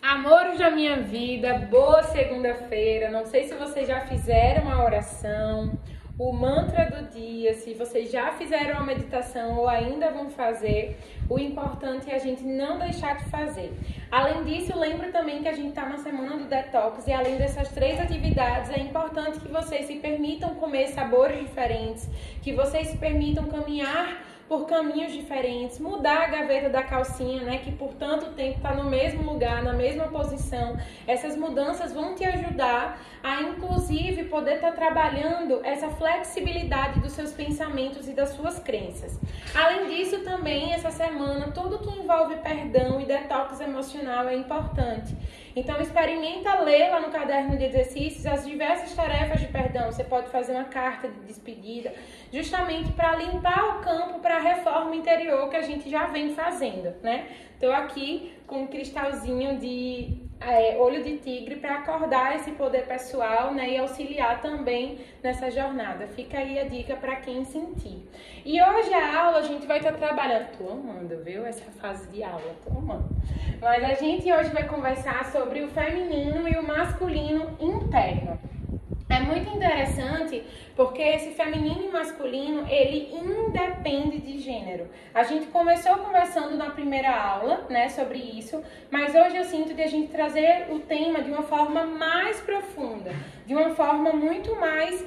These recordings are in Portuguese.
Amores da minha vida, boa segunda-feira. Não sei se vocês já fizeram a oração, o mantra do dia, se vocês já fizeram a meditação ou ainda vão fazer. O importante é a gente não deixar de fazer. Além disso, lembro também que a gente está na semana do detox e além dessas 3 atividades, é importante que vocês se permitam comer sabores diferentes, que vocês se permitam caminhar por caminhos diferentes, mudar a gaveta da calcinha, né, que por tanto tempo está no mesmo lugar, na mesma posição. Essas mudanças vão te ajudar a, inclusive, poder estar trabalhando essa flexibilidade dos seus pensamentos e das suas crenças. Além disso, também, essa semana, tudo que envolve perdão e detox emocional é importante. Então, experimenta ler lá no caderno de exercícios as diversas tarefas de perdão. Você pode fazer uma carta de despedida, justamente para limpar o campo para a reforma interior que a gente já vem fazendo, né? Estou aqui com um cristalzinho de olho de tigre para acordar esse poder pessoal, né, e auxiliar também nessa jornada. Fica aí a dica para quem sentir. E hoje a aula a gente vai estar trabalhando. Tô amando, viu? Essa fase de aula, tô amando. Mas a gente hoje vai conversar sobre o feminino e o masculino interno. É muito interessante porque esse feminino e masculino, ele independe de gênero. A gente começou conversando na primeira aula, né, sobre isso, mas hoje eu sinto de a gente trazer o tema de uma forma mais profunda, de uma forma muito mais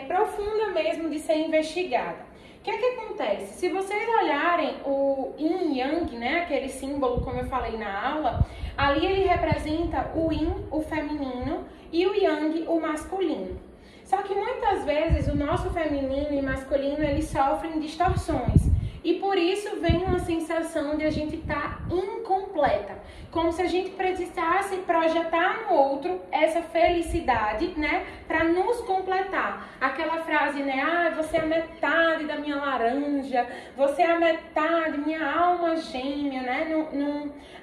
profunda mesmo de ser investigada. O que é que acontece? Se vocês olharem o Yin e Yang, né, aquele símbolo, como eu falei na aula, ali ele representa o Yin, o feminino, e o Yang, o masculino. Só que muitas vezes o nosso feminino e masculino, eles sofrem distorções. E por isso vem uma sensação de a gente estar incompleta. Como se a gente precisasse projetar no outro essa felicidade, né? Para nos completar. Aquela frase, né? Ah, você é a metade da minha laranja. Você é a metade, minha alma gêmea, né?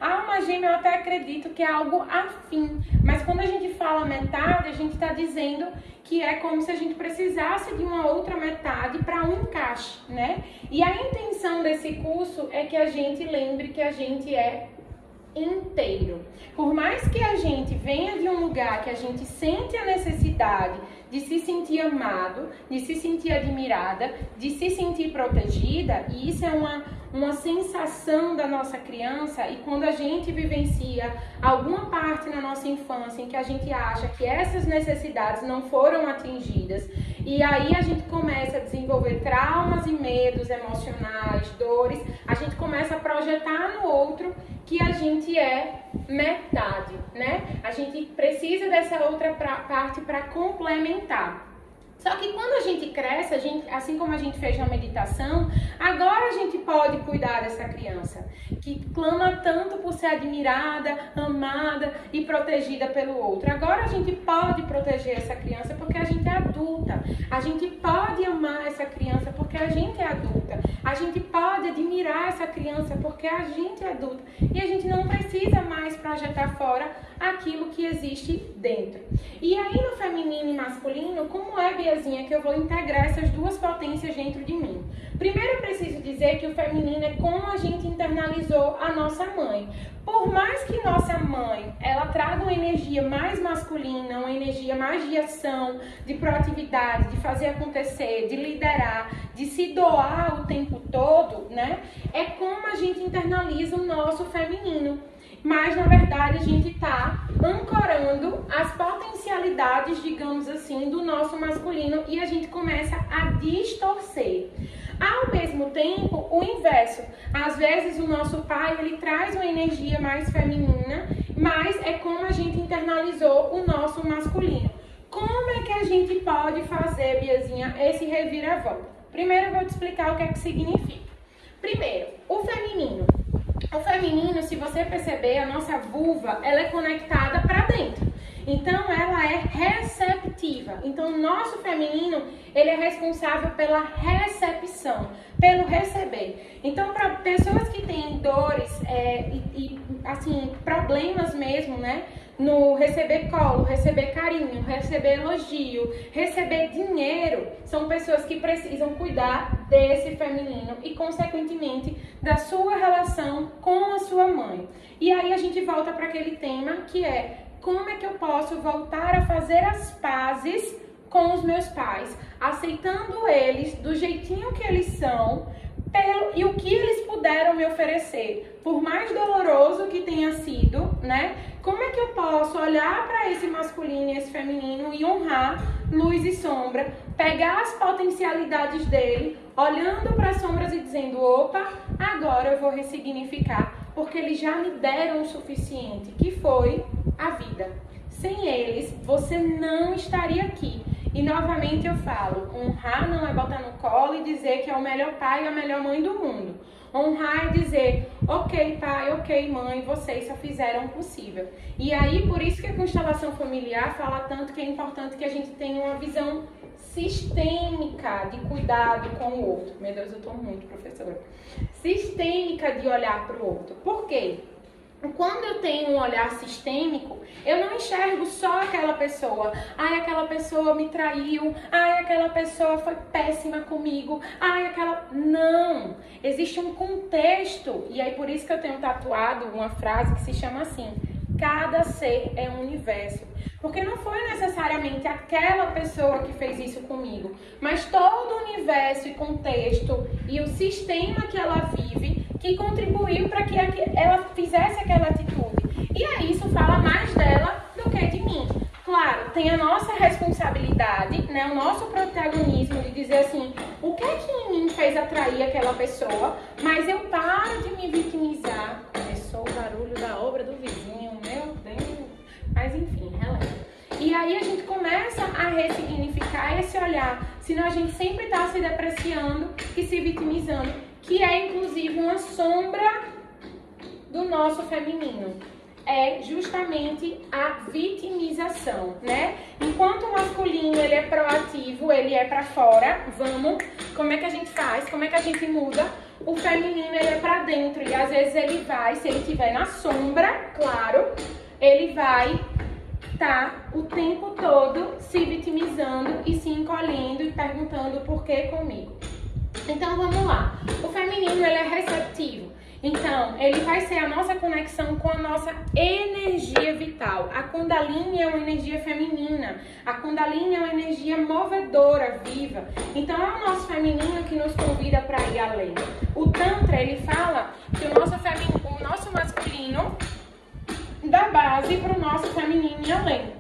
A alma gêmea eu até acredito que é algo afim. Mas quando a gente fala metade, a gente está dizendo que é como se a gente precisasse de uma outra metade para um encaixe, né? E a intenção desse curso é que a gente lembre que a gente é inteiro. Por mais que a gente venha de um lugar que a gente sente a necessidade de se sentir amado, de se sentir admirada, de se sentir protegida, e isso é uma sensação da nossa criança, e quando a gente vivencia alguma parte na nossa infância em que a gente acha que essas necessidades não foram atingidas, e aí a gente começa a desenvolver traumas e medos emocionais, dores, a gente começa a projetar no outro que a gente é metade, né? A gente precisa dessa outra parte para complementar. Só que quando a gente cresce, assim como a gente fez na meditação, agora a gente pode cuidar dessa criança que clama tanto por ser admirada, amada e protegida pelo outro. Agora a gente pode proteger essa criança porque a gente é adulta. A gente pode amar essa criança porque a gente é adulta. A gente pode admirar essa criança porque a gente é adulta. E a gente não precisa mais projetar fora aquilo que existe dentro. E aí no feminino e masculino, como é, Biazinha, que eu vou integrar essas duas potências dentro de mim? Primeiro eu preciso dizer que o feminino é como a gente internalizou a nossa mãe. Por mais que nossa mãe, ela traga uma energia mais masculina, uma energia mais de ação, de proatividade, de fazer acontecer, de liderar, de se doar o tempo todo, né? É como a gente internaliza o nosso feminino. Mas, na verdade, a gente está ancorando as potencialidades, digamos assim, do nosso masculino e a gente começa a distorcer. Ao mesmo tempo, o inverso. Às vezes, o nosso pai, ele traz uma energia mais feminina, mas é como a gente internalizou o nosso masculino. Como é que a gente pode fazer, Biazinha, esse reviravolta? Primeiro, eu vou te explicar o que é que significa. Primeiro, o feminino. O feminino, se você perceber, a nossa vulva, ela é conectada para dentro. Então, ela é receptiva. Então, o nosso feminino, ele é responsável pela recepção, pelo receber. Então, para pessoas que têm dores assim, problemas mesmo, né? No receber colo, receber carinho, receber elogio, receber dinheiro, são pessoas que precisam cuidar desse feminino e, consequentemente, da sua relação com a sua mãe. E aí a gente volta para aquele tema que é: como é que eu posso voltar a fazer as pazes com os meus pais, aceitando eles do jeitinho que eles são, e o que eles puderam me oferecer, por mais doloroso que tenha sido, né? Como é que eu posso olhar para esse masculino e esse feminino e honrar luz e sombra, pegar as potencialidades dele, olhando para as sombras e dizendo: opa, agora eu vou ressignificar, porque eles já me deram o suficiente, que foi a vida. Sem eles, você não estaria aqui. E novamente eu falo, honrar não é botar no colo e dizer que é o melhor pai e a melhor mãe do mundo. Honrar é dizer: ok pai, ok mãe, vocês só fizeram o possível. E aí, por isso que a constelação familiar fala tanto que é importante que a gente tenha uma visão sistêmica de cuidado com o outro. Meu Deus, eu tô muito, professora. Sistêmica de olhar para o outro. Por quê? Quando eu tenho um olhar sistêmico, eu não enxergo só aquela pessoa. Ai, aquela pessoa me traiu. Ai, aquela pessoa foi péssima comigo. Ai, aquela... Não! Existe um contexto. E aí, por isso que eu tenho tatuado uma frase que se chama assim: cada ser é um universo. Porque não foi necessariamente aquela pessoa que fez isso comigo, mas todo o universo e contexto e o sistema que ela vive que contribuiu para que ela fizesse aquela atitude. E aí isso fala mais dela do que de mim. Claro, tem a nossa responsabilidade, né, o nosso protagonismo de dizer assim: o que é que em mim fez atrair aquela pessoa, mas eu paro de me vitimizar. Começou o barulho da obra do vizinho, meu Deus. Mas enfim, releva. E aí a gente começa a ressignificar esse olhar, senão a gente sempre está se depreciando e se vitimizando, que é inclusive uma sombra do nosso feminino. É justamente a vitimização, né? Enquanto o masculino ele é proativo, ele é pra fora, como é que a gente faz? Como é que a gente muda? O feminino ele é pra dentro e às vezes ele vai, se ele estiver na sombra, claro, ele vai estar o tempo todo se vitimizando e se encolhendo e perguntando: por que comigo? Então vamos lá. O feminino ele é receptivo. Então, ele vai ser a nossa conexão com a nossa energia vital. A Kundalini é uma energia feminina. A Kundalini é uma energia movedora, viva. Então, é o nosso feminino que nos convida para ir além. O Tantra, ele fala que o nosso masculino dá base para o nosso feminino ir além.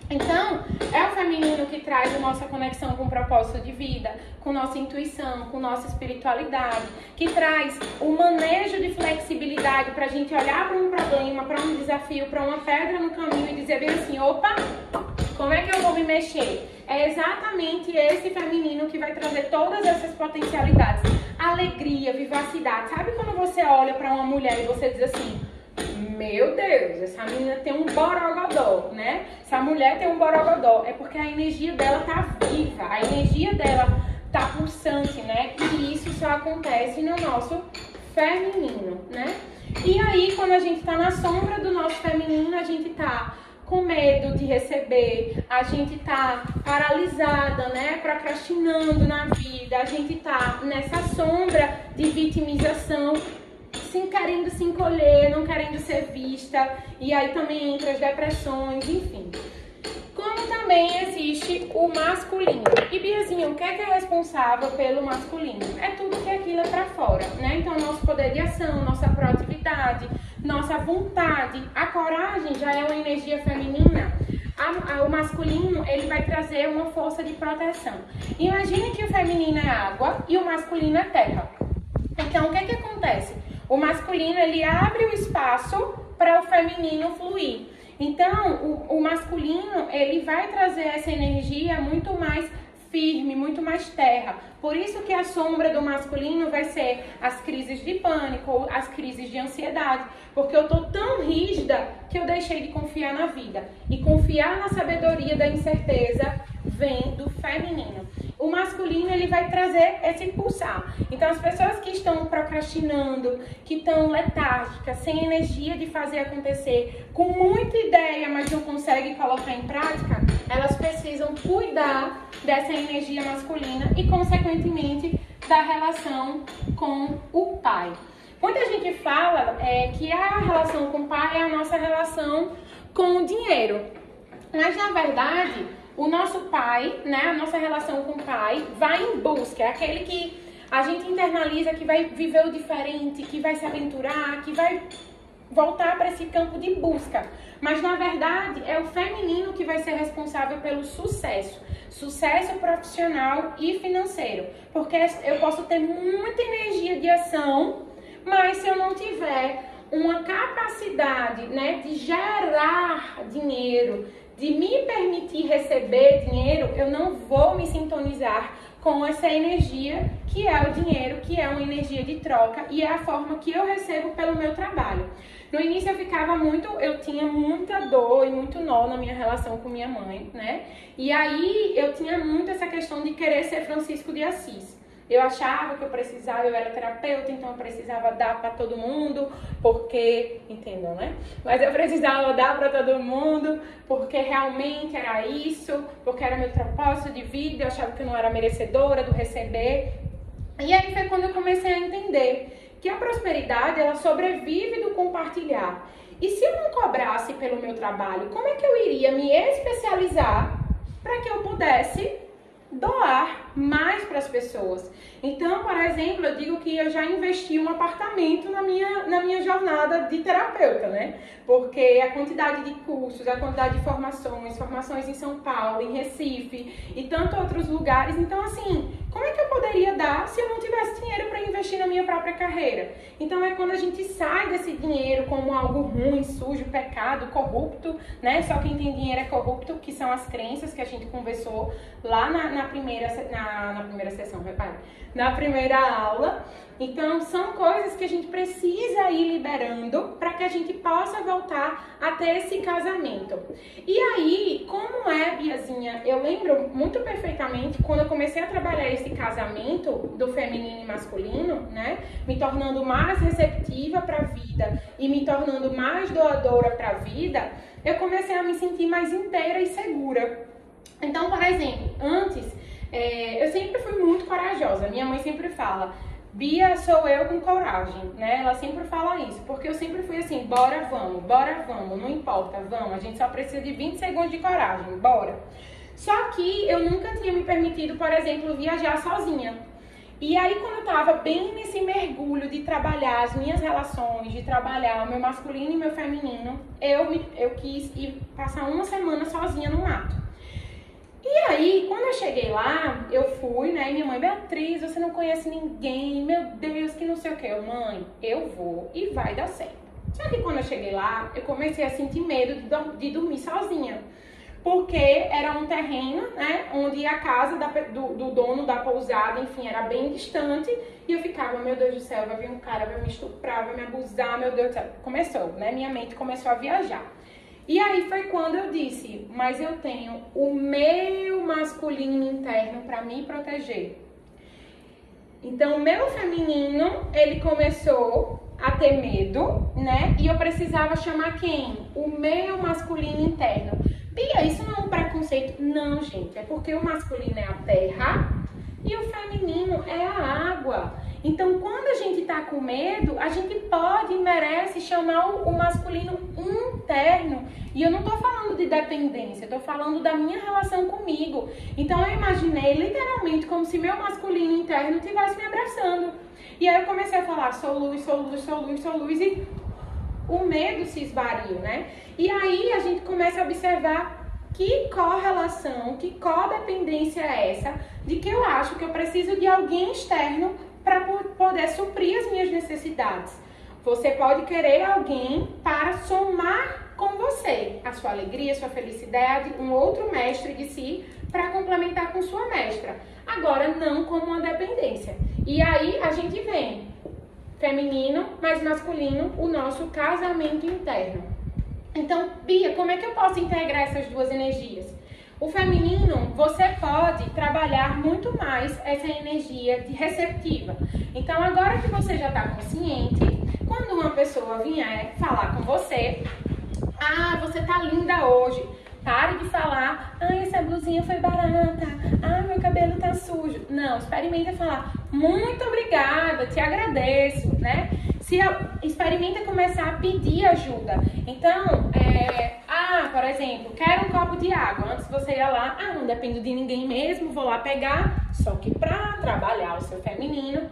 Então, é o feminino que traz a nossa conexão com o propósito de vida, com nossa intuição, com nossa espiritualidade, que traz o manejo de flexibilidade para a gente olhar para um problema, para um desafio, para uma pedra no caminho e dizer bem assim: opa, como é que eu vou me mexer? É exatamente esse feminino que vai trazer todas essas potencialidades. Alegria, vivacidade. Sabe quando você olha para uma mulher e você diz assim: meu Deus, essa menina tem um borogodó, né? Essa mulher tem um borogodó. É porque a energia dela tá viva, a energia dela tá pulsante, né? E isso só acontece no nosso feminino, né? E aí, quando a gente tá na sombra do nosso feminino, a gente tá com medo de receber, a gente tá paralisada, né? Procrastinando na vida, a gente tá nessa sombra de vitimização, querendo se encolher, não querendo ser vista, e aí também entra as depressões, enfim. Como também existe o masculino. E Biazinho, o que é responsável pelo masculino? É tudo que aquilo é pra fora, né? Então, nosso poder de ação, nossa proatividade, nossa vontade, a coragem já é uma energia feminina. O masculino, ele vai trazer uma força de proteção. Imagine que o feminino é água e o masculino é terra. Então, o que acontece? O masculino, ele abre o espaço para o feminino fluir. Então, o masculino, ele vai trazer essa energia muito mais firme, muito mais terra. Por isso que a sombra do masculino vai ser as crises de pânico, as crises de ansiedade. Porque eu tô tão rígida que eu deixei de confiar na vida. E confiar na sabedoria da incerteza vem do feminino. O masculino, ele vai trazer esse pulsar. Então, as pessoas que estão procrastinando, que estão letárgicas, sem energia de fazer acontecer, com muita ideia, mas não conseguem colocar em prática, elas precisam cuidar dessa energia masculina e, consequentemente, da relação com o pai. Muita gente fala que a relação com o pai é a nossa relação com o dinheiro. Mas, na verdade, o nosso pai, né, a nossa relação com o pai vai em busca. É aquele que a gente internaliza, que vai viver o diferente, que vai se aventurar, que vai voltar para esse campo de busca. Mas, na verdade, é o feminino que vai ser responsável pelo sucesso. Sucesso profissional e financeiro. Porque eu posso ter muita energia de ação, mas se eu não tiver uma capacidade, né, de gerar dinheiro, de me permitir receber dinheiro, eu não vou me sintonizar com essa energia que é o dinheiro, que é uma energia de troca e é a forma que eu recebo pelo meu trabalho. No início eu tinha muita dor e muito nó na minha relação com minha mãe, né? E aí eu tinha muito essa questão de querer ser Francisco de Assis. Eu achava que eu era terapeuta, então eu precisava dar para todo mundo, porque, entendam, né? Mas eu precisava dar para todo mundo, porque realmente era isso, porque era meu propósito de vida, eu achava que eu não era merecedora do receber. E aí foi quando eu comecei a entender que a prosperidade, ela sobrevive do compartilhar. E se eu não cobrasse pelo meu trabalho, como é que eu iria me especializar para que eu pudesse doar mais para as pessoas? Então, por exemplo, eu digo que eu já investi um apartamento na minha jornada de terapeuta, né? Porque a quantidade de cursos, a quantidade de formações em São Paulo, em Recife e tantos outros lugares. Então, assim, como é que eu poderia dar se eu não tivesse dinheiro para investir na minha própria carreira? Então, é quando a gente sai desse dinheiro como algo ruim, sujo, pecado, corrupto, né? Só quem tem dinheiro é corrupto, que são as crenças que a gente conversou lá na primeira sessão, repare, na primeira aula. Então, são coisas que a gente precisa ir liberando para que a gente possa voltar a ter esse casamento. E aí, como é, Biazinha, eu lembro muito perfeitamente quando eu comecei a trabalhar esse casamento do feminino e masculino, né? Me tornando mais receptiva para a vida e me tornando mais doadora para a vida, eu comecei a me sentir mais inteira e segura. Então, por exemplo, antes, eu sempre fui muito corajosa. Minha mãe sempre fala, Bia, sou eu com coragem, né? Ela sempre fala isso, porque eu sempre fui assim, bora, vamos, não importa, vamos. A gente só precisa de 20 segundos de coragem, bora. Só que eu nunca tinha me permitido, por exemplo, viajar sozinha. E aí, quando eu tava bem nesse mergulho de trabalhar as minhas relações, de trabalhar o meu masculino e meu feminino, eu quis ir passar uma semana sozinha no mato. E aí, quando eu cheguei lá, eu fui, né, e minha mãe, Beatriz, você não conhece ninguém, meu Deus, que não sei o que. Eu, mãe, eu vou e vai dar certo. Só que quando eu cheguei lá, eu comecei a sentir medo de dormir sozinha. Porque era um terreno, né, onde a casa do dono da pousada, enfim, era bem distante. E eu ficava, meu Deus do céu, vai vir um cara, vai me estuprar, vai me abusar, meu Deus do céu. Começou, né, minha mente começou a viajar. E aí foi quando eu disse, mas eu tenho o meu masculino interno para me proteger. Então, o meu feminino, ele começou a ter medo, né? E eu precisava chamar quem? O meu masculino interno. Bia, isso não é um preconceito? Não, gente. É porque o masculino é a terra e o feminino é a água. Então, quando a gente tá com medo, a gente pode e merece chamar o masculino interno. E eu não tô falando de dependência, eu tô falando da minha relação comigo. Então, eu imaginei literalmente como se meu masculino interno estivesse me abraçando. E aí eu comecei a falar, sou luz, sou luz, sou luz, sou luz, e o medo se esvaiu, né? E aí a gente começa a observar que correlação, que codependência é essa, de que eu acho que eu preciso de alguém externo para poder suprir as minhas necessidades. Você pode querer alguém para somar com você a sua alegria, a sua felicidade, um outro mestre de si para complementar com sua mestra. Agora, não como uma dependência. E aí a gente vem feminino mais masculino, o nosso casamento interno. Então, Bia, como é que eu posso integrar essas duas energias? O feminino, você pode trabalhar muito mais essa energia de receptiva. Então, agora que você já está consciente, quando uma pessoa vier falar com você, ah, você tá linda hoje, pare de falar, ah, essa blusinha foi barata, ah, meu cabelo tá sujo. Não, experimenta falar, muito obrigada, te agradeço, né? Experimenta começar a pedir ajuda. Então, por exemplo, quero um copo de água. Antes você ia lá, não dependo de ninguém mesmo, vou lá pegar. Só que para trabalhar o seu feminino,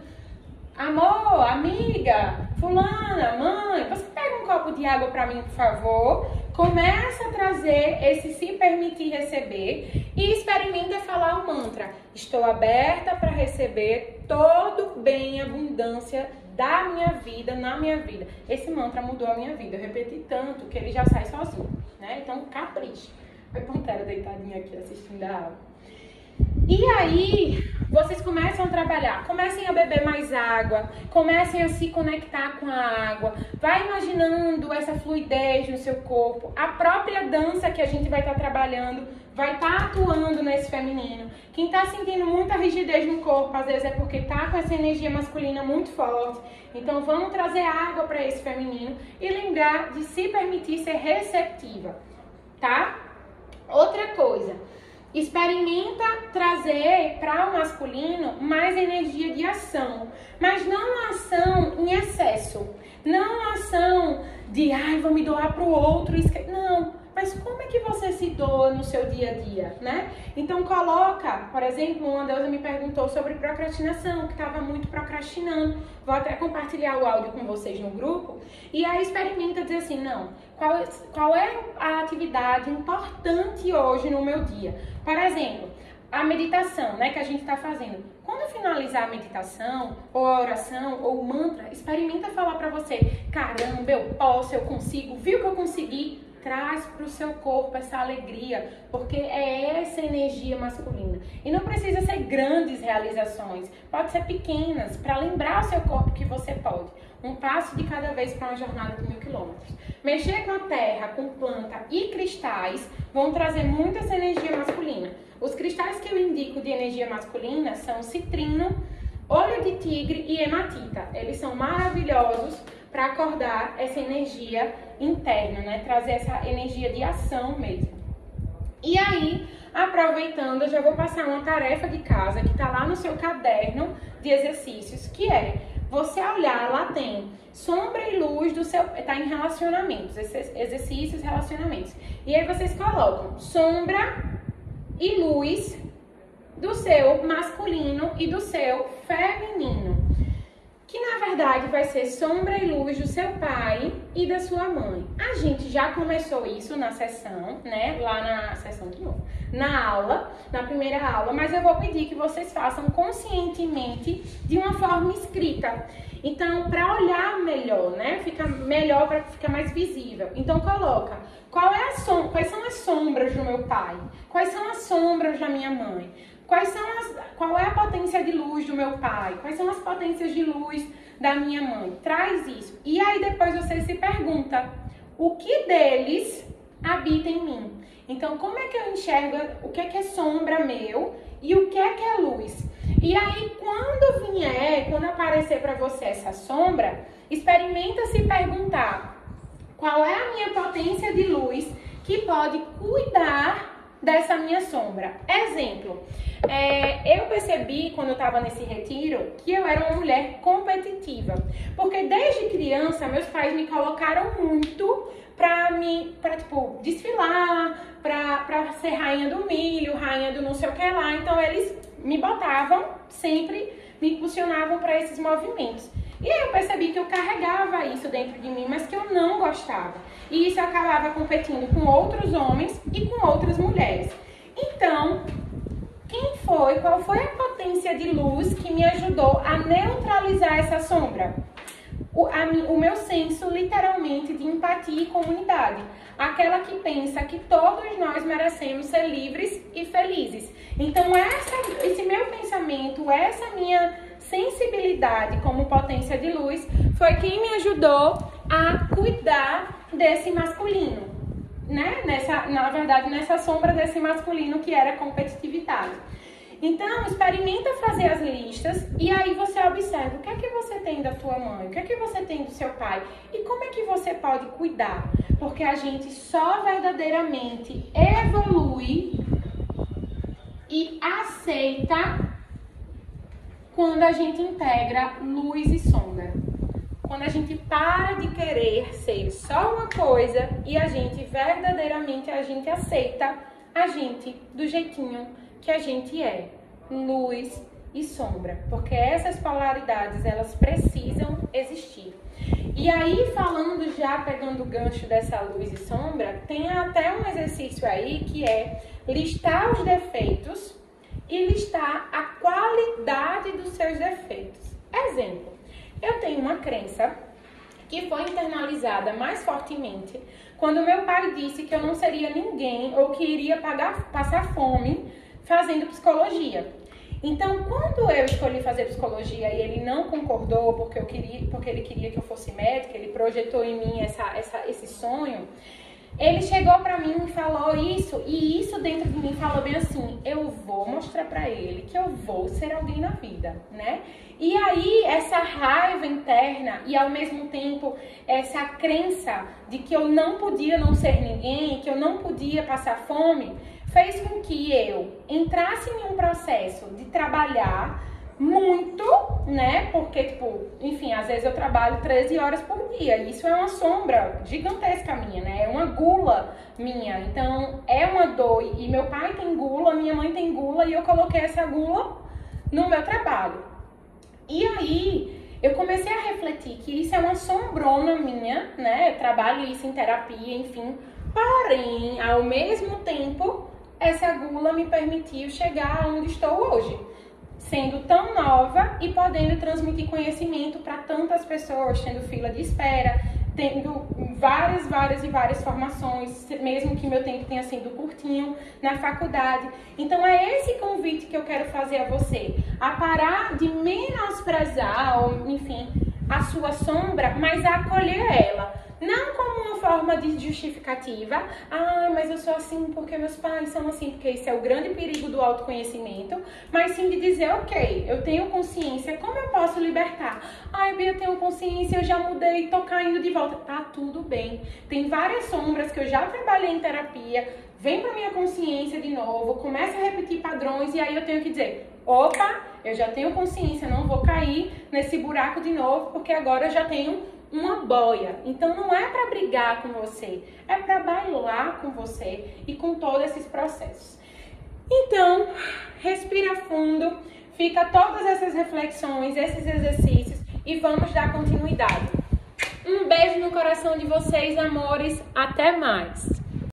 amor, amiga, fulana, mãe, você pega um copo de água para mim, por favor. Começa a trazer esse se permitir receber e experimenta falar o mantra. Estou aberta para receber todo o bem e abundância da minha vida, na minha vida. Esse mantra mudou a minha vida. Eu repeti tanto que ele já sai sozinho, né? Então, capricha. Foi Pantera deitadinha aqui assistindo a aula. E aí, vocês começam a trabalhar, comecem a beber mais água, comecem a se conectar com a água, vai imaginando essa fluidez no seu corpo, a própria dança que a gente vai estar trabalhando, vai estar atuando nesse feminino. Quem está sentindo muita rigidez no corpo, às vezes é porque está com essa energia masculina muito forte. Então vamos trazer água para esse feminino e lembrar de se permitir ser receptiva, tá? Outra coisa. Experimenta trazer para o masculino mais energia de ação, mas não ação em excesso, não ação de, vou me doar para o outro, não, mas como é que você se doa no seu dia a dia, né? Então coloca, por exemplo, uma deusa me perguntou sobre procrastinação, que estava muito procrastinando, vou até compartilhar o áudio com vocês no grupo, e aí experimenta dizer assim, não, qual é a atividade importante hoje no meu dia? Por exemplo, a meditação, né, que a gente está fazendo. Quando finalizar a meditação, ou a oração, ou o mantra, experimenta falar para você, caramba, eu posso, eu consigo, viu que eu consegui? Traz para o seu corpo essa alegria, porque é essa energia masculina. E não precisa ser grandes realizações, pode ser pequenas, para lembrar o seu corpo que você pode. Um passo de cada vez para uma jornada de 1000 quilômetros. Mexer com a terra, com planta e cristais vão trazer muita essa energia masculina. Os cristais que eu indico de energia masculina são citrino, olho de tigre e hematita. Eles são maravilhosos para acordar essa energia interna, né? Trazer essa energia de ação mesmo. E aí, aproveitando, eu já vou passar uma tarefa de casa que está lá no seu caderno de exercícios, que é você olhar, lá tem sombra e luz do seu... Está em relacionamentos, exercícios, relacionamentos. E aí vocês colocam sombra e luz do seu masculino e do seu feminino. Que na verdade vai ser sombra e luz do seu pai e da sua mãe. A gente já começou isso na sessão, né? Lá na sessão de novo. Na aula, na primeira aula, mas eu vou pedir que vocês façam conscientemente de uma forma escrita. Então, para olhar melhor, né? Fica melhor, para ficar mais visível. Então, coloca quais são as sombras do meu pai? Quais são as sombras da minha mãe? Qual é a potência de luz do meu pai? Quais são as potências de luz da minha mãe? Traz isso. E aí depois você se pergunta, o que deles habita em mim? Então, como é que eu enxergo o que é sombra meu e o que é luz? E aí, quando aparecer para você essa sombra, experimenta se perguntar qual é a minha potência de luz que pode cuidar dessa minha sombra. Exemplo, eu percebi quando eu estava nesse retiro que eu era uma mulher competitiva, porque desde criança meus pais me colocaram muito para tipo desfilar, para ser rainha do milho, rainha do não sei o que lá. Então eles me botavam sempre, me impulsionavam para esses movimentos. E aí eu percebi que eu carregava isso dentro de mim, mas que eu não gostava. E isso eu acabava competindo com outros homens e com outras mulheres. Então, qual foi a potência de luz que me ajudou a neutralizar essa sombra? O meu senso, literalmente, de empatia e comunidade. Aquela que pensa que todos nós merecemos ser livres e felizes. Então, esse meu pensamento, essa minha sensibilidade como potência de luz, foi quem me ajudou a cuidar desse masculino, né? Na verdade, nessa sombra desse masculino que era competitividade. Então, experimenta fazer as listas e aí você observa o que é que você tem da tua mãe, o que é que você tem do seu pai e como é que você pode cuidar. Porque a gente só verdadeiramente evolui e aceita quando a gente integra luz e sombra. Quando a gente para de querer ser só uma coisa e a gente verdadeiramente aceita a gente do jeitinho que a gente é, luz e sombra, porque essas polaridades elas precisam existir. E aí, falando já, pegando o gancho dessa luz e sombra, tem até um exercício aí que é listar os defeitos e listar a qualidade dos seus defeitos. Exemplo, eu tenho uma crença que foi internalizada mais fortemente quando meu pai disse que eu não seria ninguém ou que iria passar fome fazendo psicologia. Então, quando eu escolhi fazer psicologia e ele não concordou porque ele queria que eu fosse médica, ele projetou em mim esse sonho, ele chegou pra mim e falou isso, e isso dentro de mim falou bem assim, eu vou mostrar pra ele que eu vou ser alguém na vida, né? E aí, essa raiva interna e ao mesmo tempo essa crença de que eu não podia não ser ninguém, que eu não podia passar fome, fez com que eu entrasse em um processo de trabalhar muito, né? Porque, tipo, enfim, às vezes eu trabalho 13 horas por dia. E isso é uma sombra gigantesca minha, né? É uma gula minha. Então, é uma dor. E meu pai tem gula, minha mãe tem gula. E eu coloquei essa gula no meu trabalho. E aí, eu comecei a refletir que isso é uma sombrona minha, né? Eu trabalho isso em terapia, enfim. Porém, ao mesmo tempo, essa gula me permitiu chegar onde estou hoje. Sendo tão nova e podendo transmitir conhecimento para tantas pessoas, tendo fila de espera, tendo várias formações, mesmo que meu tempo tenha sido curtinho na faculdade. Então é esse convite que eu quero fazer a você, a parar de menosprezar, ou enfim, a sua sombra, mas a acolher ela. Não como uma forma de justificativa, mas eu sou assim porque meus pais são assim, porque isso é o grande perigo do autoconhecimento, mas sim de dizer, ok, eu tenho consciência, como eu posso libertar? Bia, eu tenho consciência, eu já mudei, tô caindo de volta. Tá tudo bem. Tem várias sombras que eu já trabalhei em terapia, vem pra minha consciência de novo, começa a repetir padrões e aí eu tenho que dizer, opa, eu já tenho consciência, não vou cair nesse buraco de novo, porque agora eu já tenho uma boia. Então não é para brigar com você, é para bailar com você e com todos esses processos. Então, respira fundo, fica todas essas reflexões, esses exercícios e vamos dar continuidade. Um beijo no coração de vocês, amores, até mais!